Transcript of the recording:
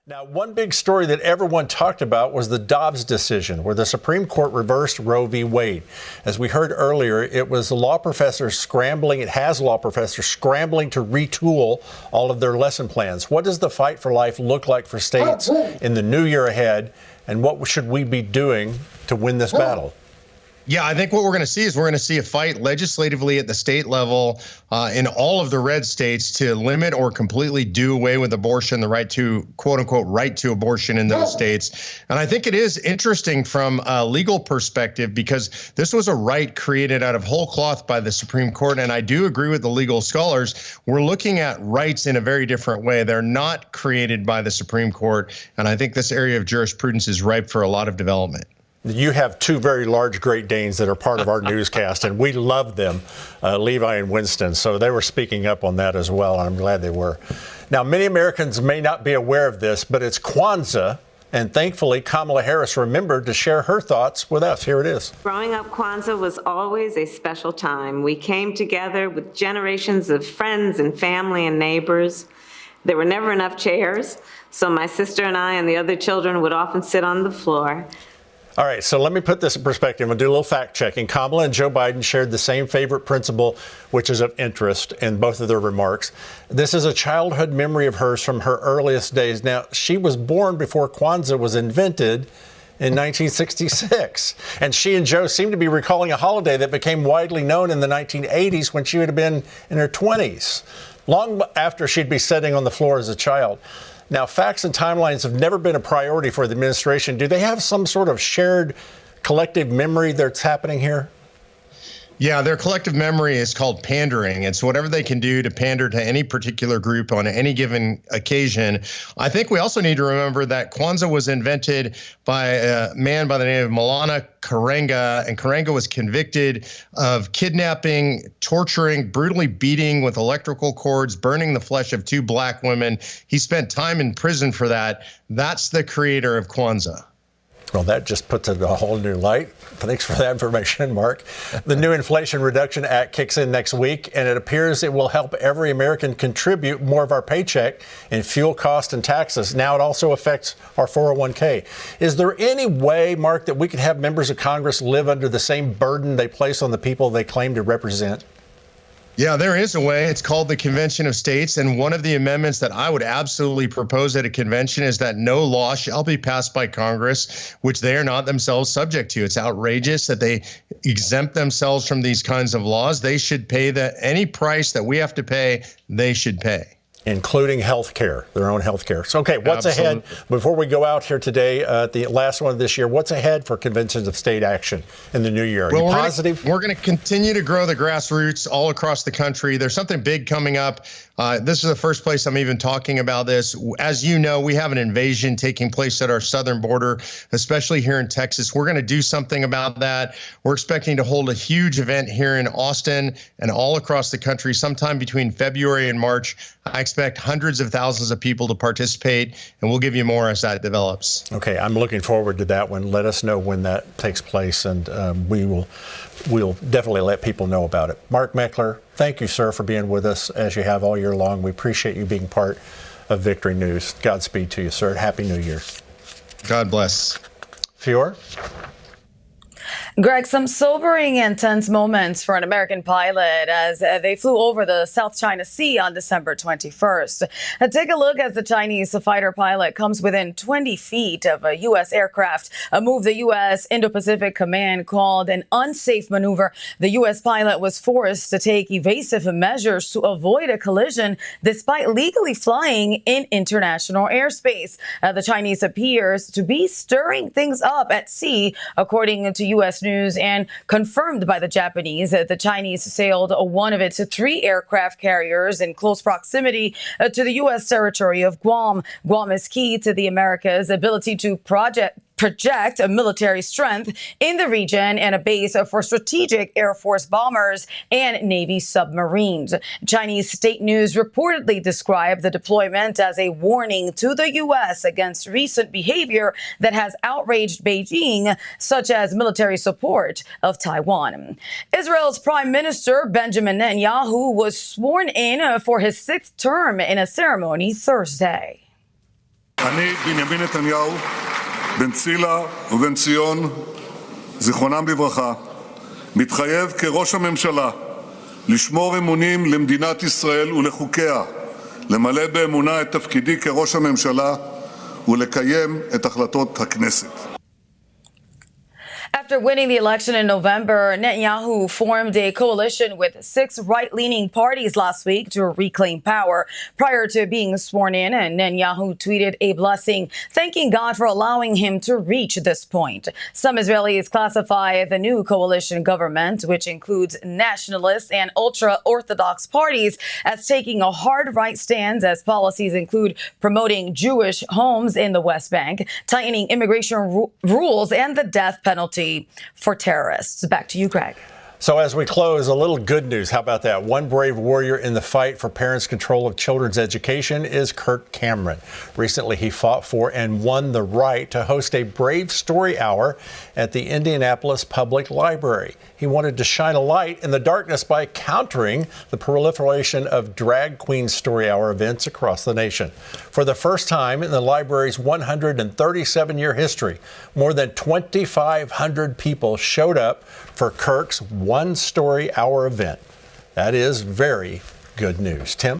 Now, one big story that everyone talked about was the Dobbs decision, where the Supreme Court reversed Roe v. Wade. As we heard earlier, it has law professors scrambling to retool all of their lesson plans. What does the fight for life look like for states in the new year ahead, and what should we be doing to win this battle? Yeah, I think what we're going to see is we're going to see a fight legislatively at the state level in all of the red states to limit or completely do away with abortion, the right to, quote unquote, right to abortion in those states. And I think it is interesting from a legal perspective because this was a right created out of whole cloth by the Supreme Court. And I do agree with the legal scholars. We're looking at rights in a very different way. They're not created by the Supreme Court. And I think this area of jurisprudence is ripe for a lot of development. You have two very large Great Danes that are part of our newscast, and we love them, Levi and Winston. So they were speaking up on that as well, and I'm glad they were. Now, many Americans may not be aware of this, but it's Kwanzaa, and thankfully, Kamala Harris remembered to share her thoughts with us. Here it is. Growing up, Kwanzaa was always a special time. We came together with generations of friends and family and neighbors. There were never enough chairs, so my sister and I and the other children would often sit on the floor. All right, so let me put this in perspective and do a little fact checking. Kamala and Joe Biden shared the same favorite principle, which is of interest in both of their remarks. This is a childhood memory of hers from her earliest days. Now, she was born before Kwanzaa was invented in 1966. And she and Joe seem to be recalling a holiday that became widely known in the 1980s when she would have been in her 20s, long after she'd be sitting on the floor as a child. Now, facts and timelines have never been a priority for the administration. Do they have some sort of shared collective memory that's happening here? Yeah, their collective memory is called pandering. It's whatever they can do to pander to any particular group on any given occasion. I think we also need to remember that Kwanzaa was invented by a man by the name of Maulana Karenga, and Karenga was convicted of kidnapping, torturing, brutally beating with electrical cords, burning the flesh of two black women. He spent time in prison for that. That's the creator of Kwanzaa. Well, that just puts it in a whole new light. Thanks for that information, Mark. The new Inflation Reduction Act kicks in next week, and it appears it will help every American contribute more of our paycheck in fuel costs and taxes. Now it also affects our 401k. Is there any way, Mark, that we could have members of Congress live under the same burden they place on the people they claim to represent? Yeah, there is a way. It's called the Convention of States. And one of the amendments that I would absolutely propose at a convention is that no law shall be passed by Congress, which they are not themselves subject to. It's outrageous that they exempt themselves from these kinds of laws. They should pay any price that we have to pay, they should pay. Including health care, their own health care. So, okay, what's ahead before we go out here today, the last one of this year? What's ahead for conventions of state action in the new year? Are you positive? We're going to continue to grow the grassroots all across the country. There's something big coming up. This is the first place I'm even talking about this. As you know, we have an invasion taking place at our southern border, especially here in Texas. We're going to do something about that. We're expecting to hold a huge event here in Austin and all across the country sometime between February and March. I expect hundreds of thousands of people to participate, and we'll give you more as that develops. Okay, I'm looking forward to that one. Let us know when that takes place, and we'll definitely let people know about it. Mark Meckler, thank you, sir, for being with us as you have all year long. We appreciate you being part of Victory News. Godspeed to you, sir. Happy New Year. God bless. Fior? Greg, some sobering and tense moments for an American pilot as they flew over the South China Sea on December 21st. Take a look as the Chinese fighter pilot comes within 20 feet of a U.S. aircraft, a move the U.S. Indo-Pacific Command called an unsafe maneuver. The U.S. pilot was forced to take evasive measures to avoid a collision despite legally flying in international airspace. The Chinese appears to be stirring things up at sea, according to U.S. News, and confirmed by the Japanese. The Chinese sailed one of its 3 aircraft carriers in close proximity to the U.S. territory of Guam. Guam is key to the America's ability to project a military strength in the region and a base for strategic Air Force bombers and Navy submarines. Chinese state news reportedly described the deployment as a warning to the U.S. against recent behavior that has outraged Beijing, such as military support of Taiwan. Israel's Prime Minister Benjamin Netanyahu was sworn in for his 6th term in a ceremony Thursday. אני, בנימין נתניהו, בן צילה ובן ציון, זיכרונם לברכה, מתחייב כראש הממשלה לשמור אמונים למדינת ישראל ולחוקיה, למלא באמונה את תפקידי כראש הממשלה ולקיים את החלטות הכנסת. After winning the election in November, Netanyahu formed a coalition with 6 right-leaning parties last week to reclaim power. Prior to being sworn in, and Netanyahu tweeted a blessing, thanking God for allowing him to reach this point. Some Israelis classify the new coalition government, which includes nationalist and ultra-Orthodox parties, as taking a hard right stance, as policies include promoting Jewish homes in the West Bank, tightening immigration rules, and the death penalty for terrorists. Back to you, Greg. So as we close, a little good news. How about that? One brave warrior in the fight for parents' control of children's education is Kirk Cameron. Recently, he fought for and won the right to host a Brave Story Hour at the Indianapolis Public Library. He wanted to shine a light in the darkness by countering the proliferation of drag queen story hour events across the nation. For the first time in the library's 137-year history, more than 2,500 people showed up for Kirk's One Story Hour event. That is very good news. Tim?